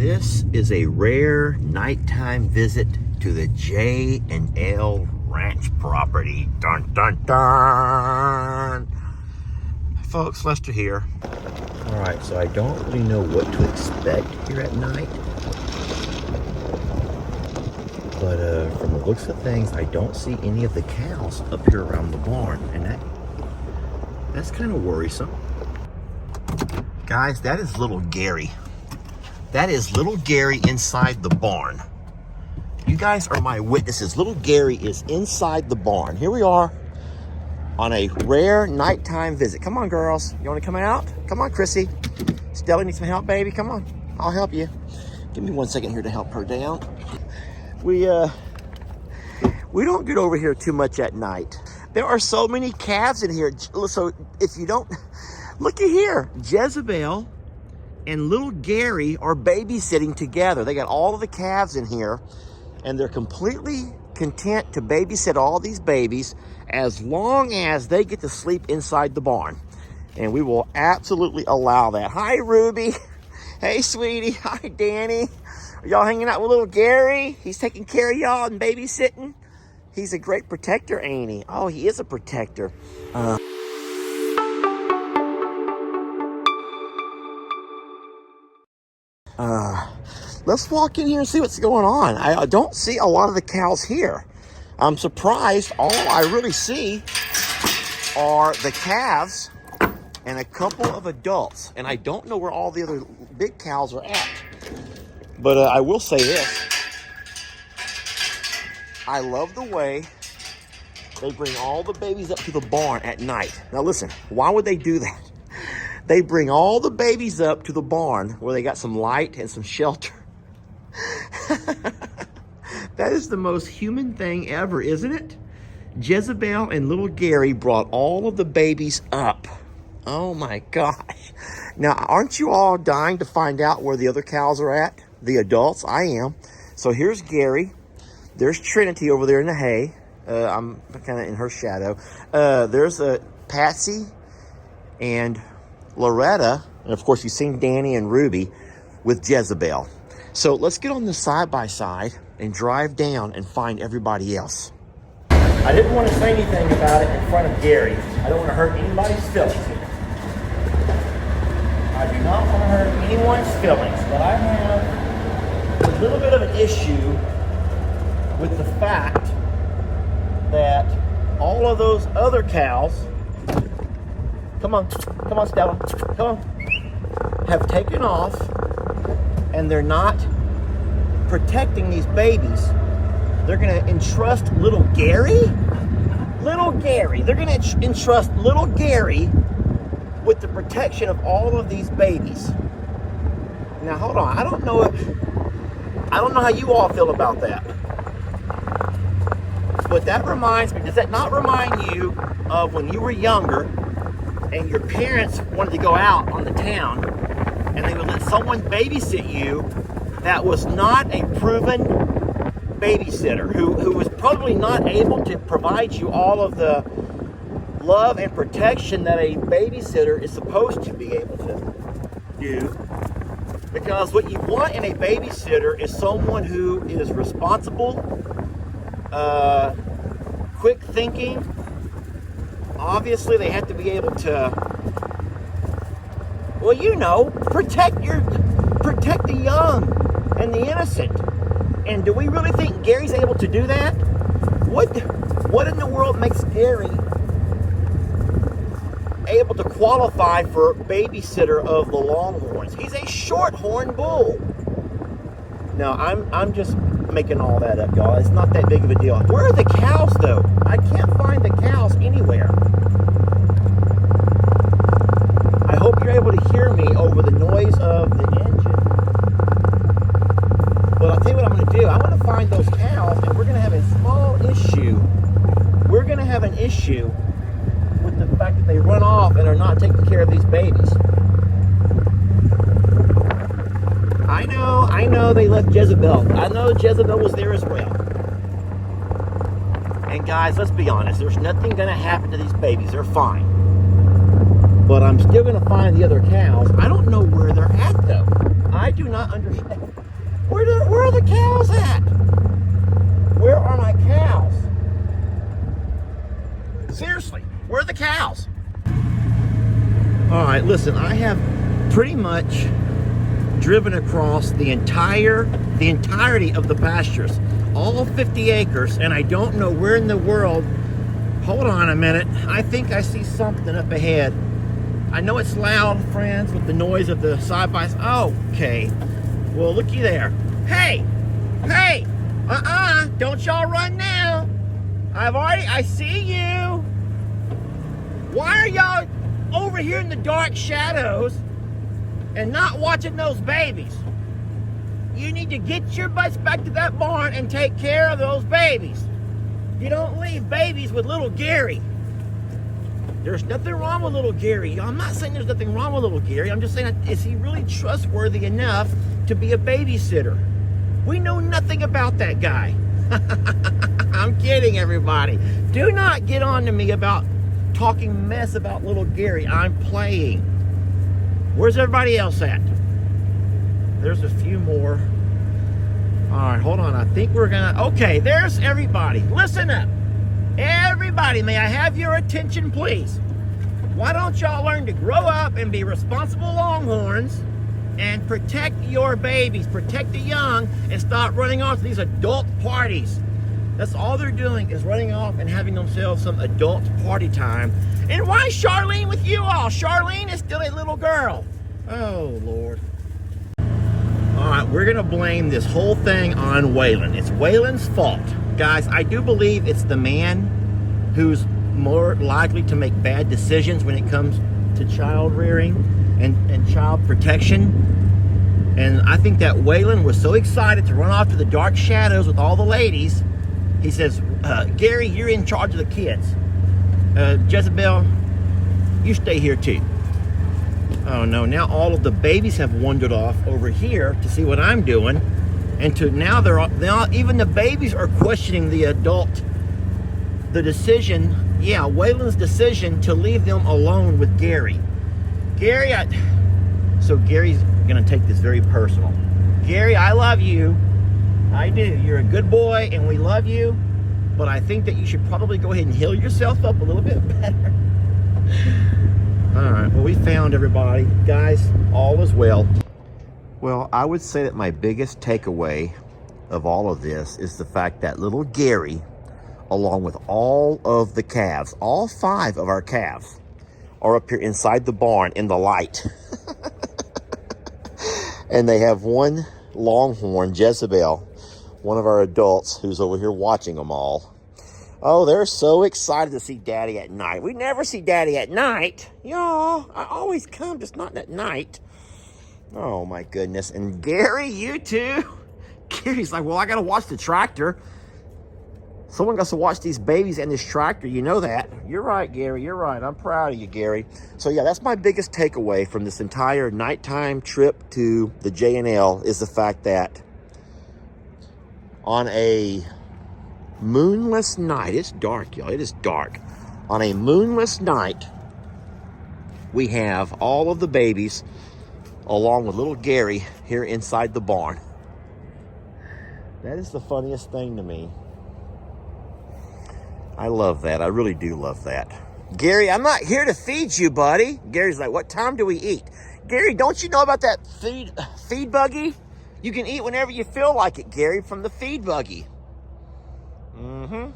This is a rare nighttime visit to the J&L Ranch property. Dun, dun, dun. Folks, Lester here. All right, so I don't really know what to expect here at night. But from the looks of things, I don't see any of the cows up here around the barn. And that's kind of worrisome. Guys, that is little Gary. That is little Gary inside the barn. You guys are my witnesses. Little Gary is inside the barn. Here we are on a rare nighttime visit. Come on, girls. You want to come out? Come on, Chrissy. Stella needs some help, baby. Come on. I'll help you. Give me 1 second here to help her down. We don't get over here too much at night. There are so many calves in here. So if you don't, look at here. Jezebel and little Gary are babysitting together. They got all of the calves in here, and they're completely content to babysit all these babies as long as they get to sleep inside the barn. And we will absolutely allow that. Hi, Ruby. Hey, sweetie. Hi, Danny. Are y'all hanging out with little Gary? He's taking care of y'all and babysitting. He's a great protector, ain't he? Oh, he is a protector. Let's walk in here and see what's going on. I don't see a lot of the cows here. I'm surprised. All I really see are the calves and a couple of adults. And I don't know where all the other big cows are at. But I will say this. I love the way they bring all the babies up to the barn at night. Now listen, why would they do that? They bring all the babies up to the barn where they got some light and some shelter. That is the most human thing ever, isn't it? Jezebel and little Gary brought all of the babies up. Oh my gosh. Now, aren't you all dying to find out where the other cows are at? The adults? I am. So here's Gary. There's Trinity over there in the hay. I'm kind of in her shadow. There's Patsy and Loretta. And of course, you've seen Danny and Ruby with Jezebel. So let's get on the side-by-side and drive down and find everybody else. I didn't want to say anything about it in front of Gary. I don't want to hurt anybody's feelings here. I do not want to hurt anyone's feelings, but I have a little bit of an issue with the fact that all of those other cows, come on Stella, come on, have taken off, and they're not protecting these babies. They're gonna entrust little Gary, they're gonna entrust little Gary with the protection of all of these babies. Now hold on, I don't know how you all feel about that. But that reminds me, does that not remind you of when you were younger and your parents wanted to go out on the town and they would let someone babysit you that was not a proven babysitter, who was probably not able to provide you all of the love and protection that a babysitter is supposed to be able to do? Because what you want in a babysitter is someone who is responsible, quick thinking. Obviously, they have to be able to, well, you know, protect the young and the innocent. And do we really think Gary's able to do that? What in the world makes Gary able to qualify for babysitter of the Longhorns? He's a shorthorn bull. Now, I'm just making all that up, y'all. It's not that big of a deal. Where are the cows, though? I can't find the cows anywhere. I hope you're able to hear me over the noise of the engine. But I'll tell you what I'm going to do. I'm going to find those cows, and we're going to have a small issue. We're going to have an issue with the fact that they run off and are not taking care of these babies. I know they left Jezebel. I know Jezebel was there as well. And guys, let's be honest. There's nothing going to happen to these babies. They're fine. But I'm still going to find the other cows. I don't know where they're at, though. I do not understand. Where are the cows? All right, listen, I have pretty much driven across the entirety of the pastures, all 50 acres, and I don't know where in the world. Hold on a minute. I think I see something up ahead. I know it's loud, friends, with the noise of the side-by-side. Oh, okay. Well, looky there. Hey! Hey! Don't y'all run now. I see you. Why are y'all over here in the dark shadows and not watching those babies? You need to get your butts back to that barn and take care of those babies. You don't leave babies with little Gary. There's nothing wrong with little Gary. I'm not saying there's nothing wrong with little Gary. I'm just saying, is he really trustworthy enough to be a babysitter? We know nothing about that guy. I'm kidding, everybody. Do not get on to me about talking mess about little Gary. I'm playing. Where's everybody else at? There's a few more. All right, hold on. I think we're gonna, okay, there's everybody. Listen up. Everybody, may I have your attention, please? Why don't y'all learn to grow up and be responsible Longhorns and protect your babies, protect the young, and stop running off to these adult parties? That's all they're doing, is running off and having themselves some adult party time. And why is Charlene with you all? Charlene is still a little girl. Oh, Lord. All right, we're gonna blame this whole thing on Waylon. It's Waylon's fault. Guys, I do believe it's the man who's more likely to make bad decisions when it comes to child rearing and child protection. And I think that Waylon was so excited to run off to the dark shadows with all the ladies. He says, Gary, you're in charge of the kids. Jezebel, you stay here too. Oh no, now all of the babies have wandered off over here to see what I'm doing. And now even the babies are questioning the decision, Waylon's decision to leave them alone with Gary. So Gary's gonna take this very personal. Gary, I love you. I do. You're a good boy and we love you. But I think that you should probably go ahead and heal yourself up a little bit better. All right, well, we found everybody. Guys, all is well. Well, I would say that my biggest takeaway of all of this is the fact that little Gary, along with all of the calves, all 5 of our calves, are up here inside the barn in the light. And they have one Longhorn, Jezebel, one of our adults, who's over here watching them all. Oh, they're so excited to see Daddy at night. We never see Daddy at night. Y'all, I always come, just not at night. Oh, my goodness. And Gary, you too? Gary's like, well, I got to watch the tractor. Someone got to watch these babies and this tractor. You know that. You're right, Gary. You're right. I'm proud of you, Gary. So, yeah, that's my biggest takeaway from this entire nighttime trip to the J&L is the fact that on a moonless night, it's dark, y'all. It is dark. On a moonless night, we have all of the babies along with little Gary here inside the barn. That is the funniest thing to me. I love that. I really do love that. Gary, I'm not here to feed you, buddy. Gary's like, what time do we eat? Gary, don't you know about that feed buggy? You can eat whenever you feel like it, Gary, from the feed buggy. Mm-hmm.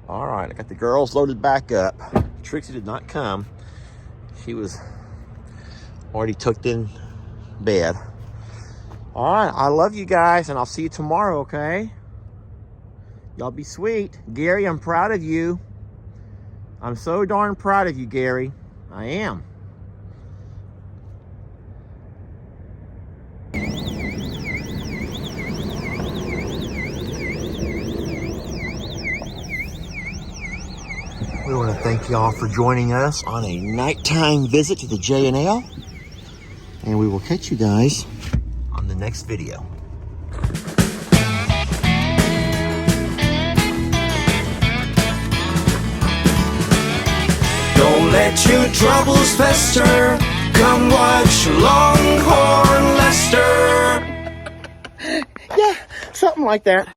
All right, I got the girls loaded back up. Trixie did not come. She was already tucked in bed. All right, I love you guys, and I'll see you tomorrow, okay? Y'all be sweet. Gary, I'm proud of you. I'm so darn proud of you, Gary. I am. We want to thank y'all for joining us on a nighttime visit to the J&L. And we will catch you guys on the next video. Don't let your troubles fester. Come watch Longhorn Lester. Yeah, something like that.